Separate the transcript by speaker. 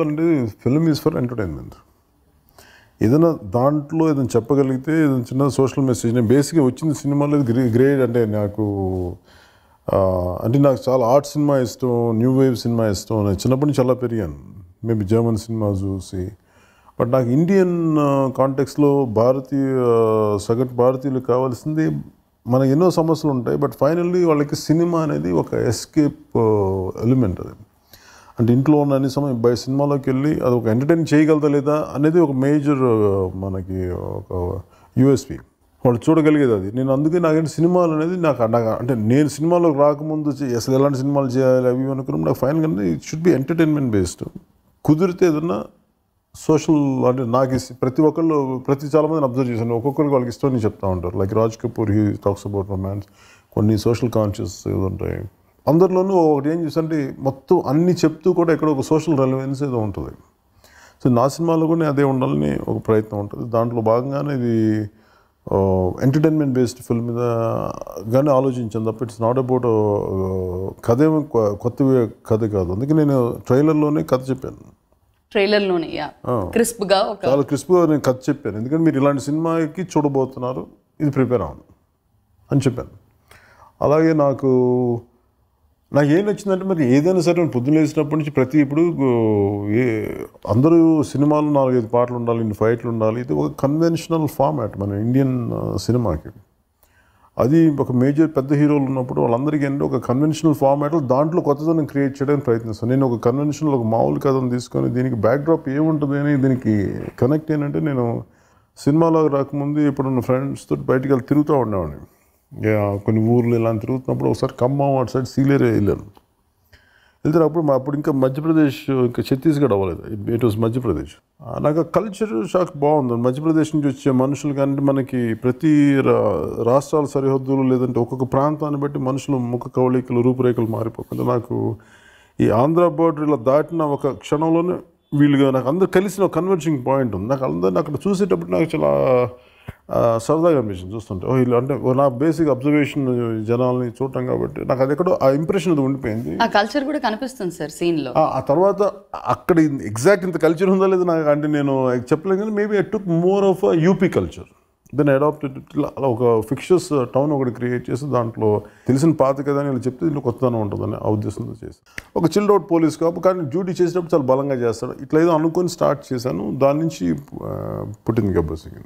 Speaker 1: నమ్ముతానంటే film is for entertainment. ఏదైనా దాంట్లో ఏదైనా చెప్పగలిగితే ఏదైనా చిన్న సోషల్ మెసేజ్. నేను బేసిక్గా వచ్చింది సినిమాలో గ్రేట్ అంటే నాకు చాలా ఆర్ట్ సినిమా ఇష్టం, న్యూ వేవ్ సినిమా ఇష్టం. నేను చిన్నప్పటి నుంచి చాలా పెరిగాను, మేబీ జర్మన్ సినిమా చూసి. బట్ నాకు ఇండియన్ కాంటెక్స్లో సగటు భారతీయులకు కావాల్సింది, మనకు ఎన్నో సమస్యలు ఉంటాయి, బట్ ఫైనల్లీ వాళ్ళకి సినిమా అనేది ఒక ఎస్కేప్ ఎలిమెంట్. అది అంటే ఇంట్లో ఉన్న అన్ని సమయం సినిమాలోకి వెళ్ళి అది ఒక ఎంటర్టైన్ చేయగలదా లేదా అనేది ఒక మేజర్ మనకి ఒక యూఎస్పీ వాళ్ళు చూడగలిగేది. అది నేను అందుకే నాకంటే సినిమాలు అనేది నాకు అంటే నేను సినిమాలోకి రాకముందు అసలు ఎలాంటి సినిమాలు చేయాలి అవి అనుకున్నప్పుడు నాకు ఫైనల్గా it should be entertainment based. కుదిరితే ఏదన్నా సోషల్ అంటే నాకు చాలామందిని అబ్జర్వ్ చేశాను, ఒక్కొక్కరికి వాళ్ళకి ఇష్టం అని చెప్తా ఉంటారు. Like Raj Kapoor, he talks about romance, కొన్ని సోషల్ కాన్షియస్ ఏదో ఉంటాయి. అందరిలోనూ ఒకటి ఏం చేస్తుంటే మొత్తం అన్ని చెప్తూ కూడా ఎక్కడ ఒక సోషల్ రెలవెన్స్ ఏదో ఉంటుంది. సో నా సినిమాలో కూడా అదే ఉండాలని ఒక ప్రయత్నం ఉంటుంది. దాంట్లో భాగంగానే ఇది ఎంటర్టైన్మెంట్ బేస్డ్ ఫిల్మ్ మీద కానీ ఆలోచించాను తప్ప ఇట్స్ నాట్ అబౌట్ కథ ఏమో కొత్త కథ కాదు. అందుకే నేను ట్రైలర్లోనే కథ చెప్పాను.
Speaker 2: ట్రైలర్లోనే చాలా
Speaker 1: క్రిస్ప్గా నేను కథ చెప్పాను. ఎందుకంటే మీరు ఇలాంటి సినిమాకి చూడబోతున్నారు, ఇది ప్రిపేర్ అవ్వను అని చెప్పాను. అలాగే నాకు ఏం నచ్చిందంటే, మరి ఏదైనా సరే పొద్దున్న లేచినప్పటి నుంచి ఇప్పుడు అందరూ సినిమాలు 4-5 పాటలు ఉండాలి, ఇన్ని ఫైట్లు ఉండాలి. ఇది ఒక కన్వెన్షనల్ ఫార్మాట్ మన ఇండియన్ సినిమాకి. అది ఒక మేజర్ పెద్ద హీరోలు ఉన్నప్పుడు వాళ్ళందరికీ ఏంటంటే ఒక కన్వెన్షనల్ ఫార్మాట్లో దాంట్లో కొత్తదనం క్రియేట్ చేయడానికి ప్రయత్నిస్తాను. నేను ఒక కన్వెన్షనల్ ఒక మామూలు కథను తీసుకొని దీనికి బ్యాక్డ్రాప్ ఏముంటుంది అని దీనికి కనెక్ట్ ఏంటంటే, నేను సినిమాలోకి రాకముందు ఇప్పుడున్న ఫ్రెండ్స్తో బయటికి వెళ్ళి తిరుగుతూ ఉండేవాడిని. కొన్ని ఊర్లు ఇలా తిరుగుతున్నప్పుడు ఒకసారి ఖమ్మం అటు సైడ్ సీలేరే వెళ్ళాను. వెళ్తే అప్పుడు ఇంకా మధ్యప్రదేశ్, ఇంకా ఛత్తీస్గఢ్ అవ్వలేదు, ఇట్ వాజ్ మధ్యప్రదేశ్. నాకు కల్చర్ షాక్ బాగుంది. మధ్యప్రదేశ్ నుంచి వచ్చే మనుషులు కానీ మనకి ప్రతి రాష్ట్రాల సరిహద్దులు లేదంటే ఒక్కొక్క ప్రాంతాన్ని బట్టి మనుషులు ముఖ కవళికలు రూపురేఖలు మారిపోకుండా నాకు ఈ ఆంధ్ర బోర్డర్ ఇలా దాటిన ఒక క్షణంలోనే వీళ్ళుగా నాకు అందరూ కలిసిన ఒక కన్వర్జింగ్ పాయింట్ ఉంది. నాకు అందరిని అక్కడ చూసేటప్పుడు నాకు చాలా సరదాగా అనిపించింది చూస్తుంటే. ఇలా అంటే నా బేసిక్ అబ్జర్వేషన్ జనాల్ని చూడటం కాబట్టి నాకు అది ఎక్కడో ఆ ఇంప్రెషన్ అది ఉండిపోయింది.
Speaker 2: ఆ కల్చర్ కూడా కనిపిస్తుంది సార్ సీన్లో.
Speaker 1: ఆ తర్వాత అక్కడ ఎగ్జాక్ట్ ఇంత కల్చర్ ఉందా లేదా నాకు అంటే నేను చెప్పలేను, కానీ maybe I took more of UP culture then adapted. అలా ఒక ఫిక్షస్ టౌన్ ఒకటి క్రియేట్ చేసి దాంట్లో తెలిసిన పాత కదా అని చెప్తే దీంట్లో కొత్తదనం ఉంటుందని ఆ ఉద్దేశంతో చేసి ఒక చిల్డ్ అవుట్ పోలీస్ కాపు, కానీ డ్యూటీ చేసేటప్పుడు చాలా బలంగా చేస్తాడు. ఇట్లా ఏదో అనుకొని స్టార్ట్ చేశాను. దాని నుంచి పుట్టింది గబ్బర్ సింగ్.